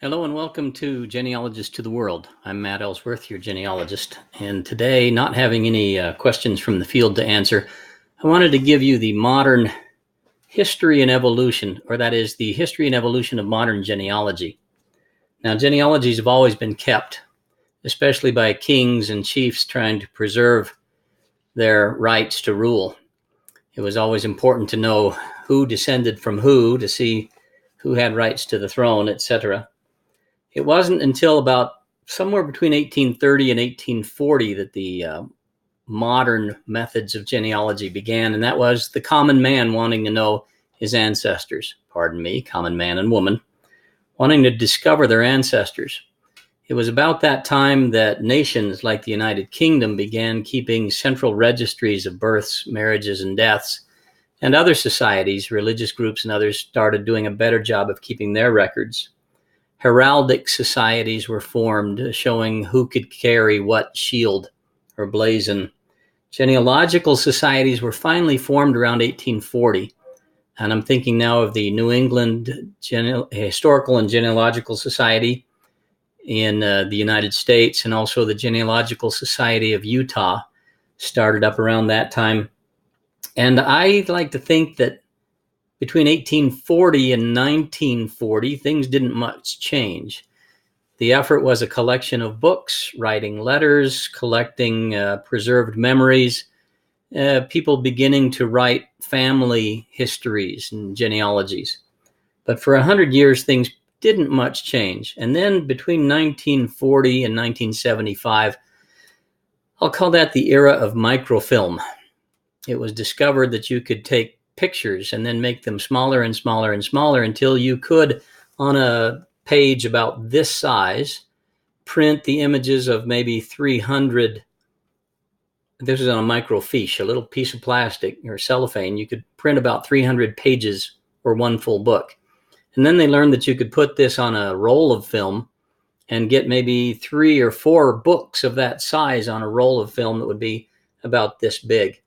Hello and welcome to Genealogist to the World. I'm Matt Ellsworth, your genealogist, and today, not having any questions from the field to answer, I wanted to give you the modern history and evolution, or that is the history and evolution of modern genealogy. Now, genealogies have always been kept, especially by kings and chiefs trying to preserve their rights to rule. It was always important to know who descended from who to see who had rights to the throne, etc. It wasn't until about somewhere between 1830 and 1840 that the modern methods of genealogy began, and that was the common man wanting to know his ancestors, common man and woman, wanting to discover their ancestors. It was about that time that nations like the United Kingdom began keeping central registries of births, marriages, and deaths, and other societies, religious groups and others, started doing a better job of keeping their records. Heraldic societies were formed, showing who could carry what shield or blazon. Genealogical societies were finally formed around 1840. And I'm thinking now of the New England Historical and Genealogical Society in the United States, and also the Genealogical Society of Utah started up around that time. And I like to think that between 1840 and 1940, things didn't much change. The effort was a collection of books, writing letters, collecting preserved memories, people beginning to write family histories and genealogies. But for 100 years, things didn't much change. And then between 1940 and 1975, I'll call that the era of microfilm. It was discovered that you could take pictures and then make them smaller and smaller and smaller until you could, on a page about this size, print the images of maybe 300. This is on a microfiche, a little piece of plastic or cellophane. You could print about 300 pages or one full book. And then they learned that you could put this on a roll of film and get maybe 3 or 4 books of that size on a roll of film that would be about this big.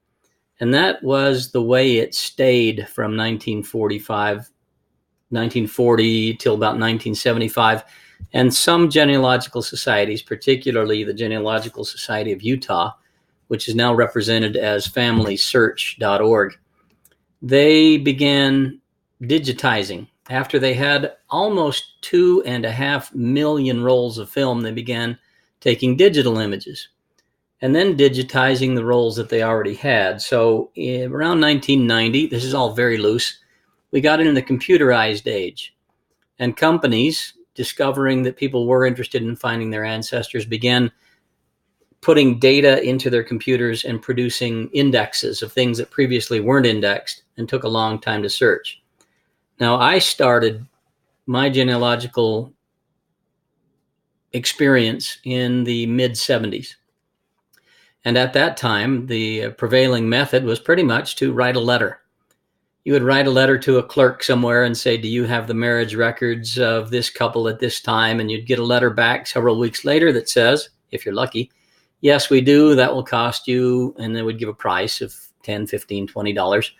And that was the way it stayed from 1940 till about 1975. And some genealogical societies, particularly the Genealogical Society of Utah, which is now represented as FamilySearch.org, they began digitizing. After they had almost 2.5 million rolls of film, they began taking digital images and then digitizing the rolls that they already had. So around 1990, this is all very loose, we got into the computerized age. And companies, discovering that people were interested in finding their ancestors, began putting data into their computers and producing indexes of things that previously weren't indexed and took a long time to search. Now, I started my genealogical experience in the mid-70s. And at that time, the prevailing method was pretty much to write a letter. You would write a letter to a clerk somewhere and say, do you have the marriage records of this couple at this time? And you'd get a letter back several weeks later that says, if you're lucky, yes, we do. That will cost you, and they would give a price of $10, $15, $20.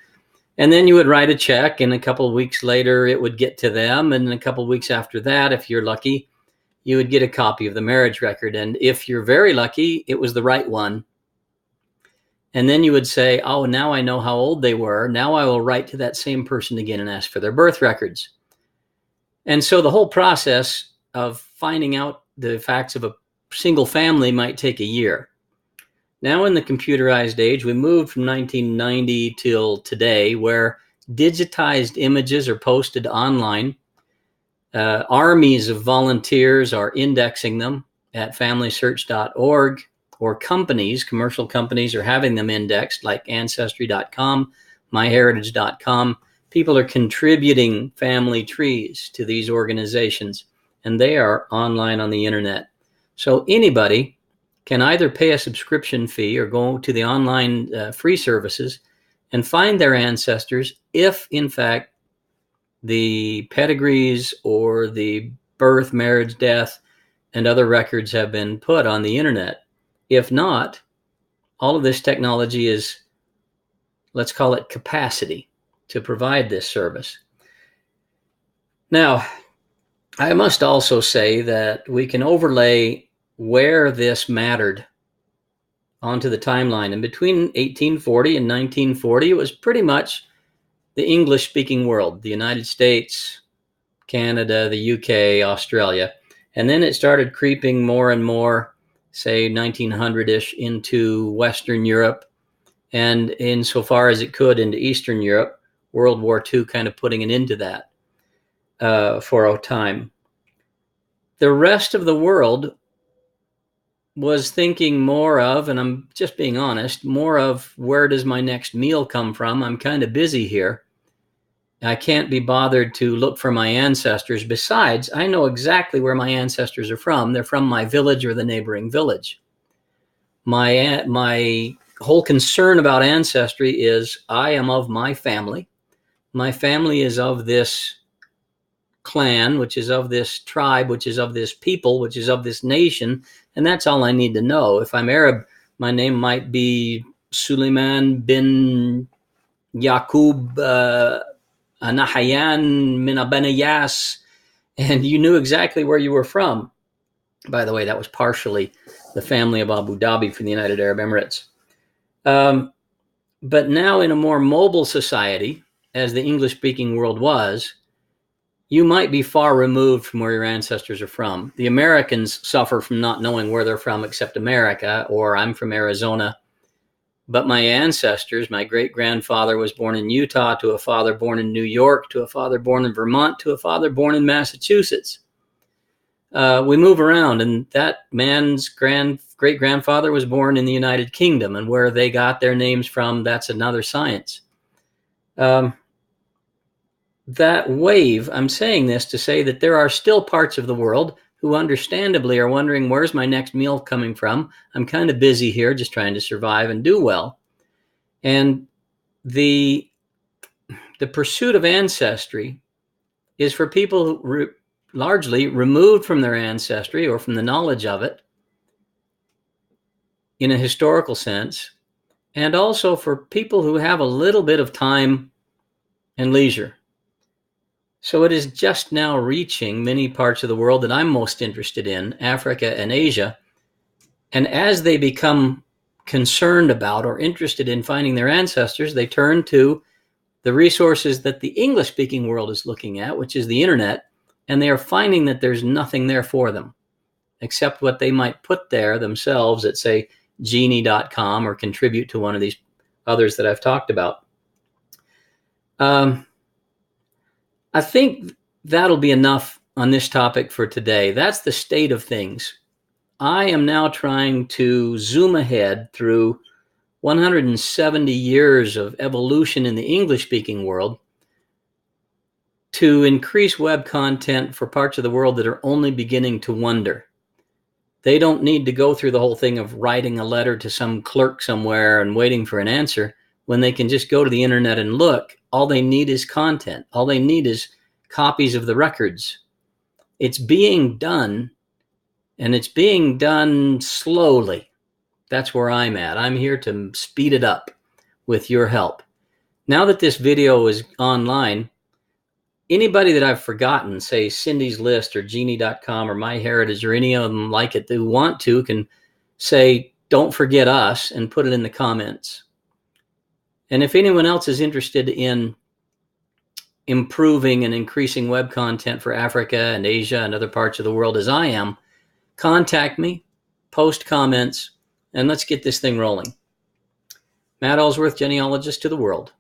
And then you would write a check, and a couple of weeks later, it would get to them. And a couple of weeks after that, if you're lucky, you would get a copy of the marriage record. And if you're very lucky, it was the right one. And then you would say, oh, now I know how old they were. Now I will write to that same person again and ask for their birth records. And so the whole process of finding out the facts of a single family might take a year. Now in the computerized age, we moved from 1990 till today, where digitized images are posted online. Armies of volunteers are indexing them at FamilySearch.org. Or companies, commercial companies, are having them indexed, like ancestry.com, myheritage.com. People are contributing family trees to these organizations, and they are online on the internet. So anybody can either pay a subscription fee or go to the online free services and find their ancestors if, in fact, the pedigrees or the birth, marriage, death, and other records have been put on the internet. If not, all of this technology is, let's call it capacity to provide this service. Now, I must also say that we can overlay where this mattered onto the timeline. And between 1840 and 1940, it was pretty much the English-speaking world, the United States, Canada, the UK, Australia. And then it started creeping more and more, say 1900-ish, into Western Europe, and insofar as it could into Eastern Europe, World War II kind of putting an end to that for a time. The rest of the world was thinking more of, and I'm just being honest, more of where does my next meal come from? I'm kind of busy here. I can't be bothered to look for my ancestors. Besides, I know exactly where my ancestors are from. They're from my village or the neighboring village. My whole concern about ancestry is I am of my family. My family is of this clan, which is of this tribe, which is of this people, which is of this nation, and that's all I need to know. If I'm Arab, my name might be Suleiman bin Yaqub Anahayan min Abanayas, and you knew exactly where you were from. By the way, that was partially the family of Abu Dhabi from the United Arab Emirates. But now in a more mobile society, as the English-speaking world was, you might be far removed from where your ancestors are from. The Americans suffer from not knowing where they're from except America, or I'm from Arizona. But my ancestors, my great-grandfather was born in Utah, to a father born in New York, to a father born in Vermont, to a father born in Massachusetts. We move around, and that man's great-grandfather was born in the United Kingdom, and where they got their names from, that's another science. That wave, I'm saying this to say that there are still parts of the world who understandably are wondering, where's my next meal coming from? I'm kind of busy here just trying to survive and do well. And the pursuit of ancestry is for people who largely removed from their ancestry or from the knowledge of it in a historical sense, and also for people who have a little bit of time and leisure. So it is just now reaching many parts of the world that I'm most interested in, Africa and Asia. And as they become concerned about or interested in finding their ancestors, they turn to the resources that the English-speaking world is looking at, which is the internet, and they are finding that there's nothing there for them, except what they might put there themselves at, say, genie.com, or contribute to one of these others that I've talked about. I think that'll be enough on this topic for today. That's the state of things. I am now trying to zoom ahead through 170 years of evolution in the English-speaking world to increase web content for parts of the world that are only beginning to wonder. They don't need to go through the whole thing of writing a letter to some clerk somewhere and waiting for an answer. When they can just go to the internet and look, all they need is content. All they need is copies of the records. It's being done, and it's being done slowly. That's where I'm at. I'm here to speed it up with your help. Now that this video is online, anybody that I've forgotten, say Cindy's List or Genie.com or MyHeritage or any of them like it who want to, can say, don't forget us, and put it in the comments. And if anyone else is interested in improving and increasing web content for Africa and Asia and other parts of the world as I am, contact me, post comments, and let's get this thing rolling. Matt Ellsworth, genealogist to the world.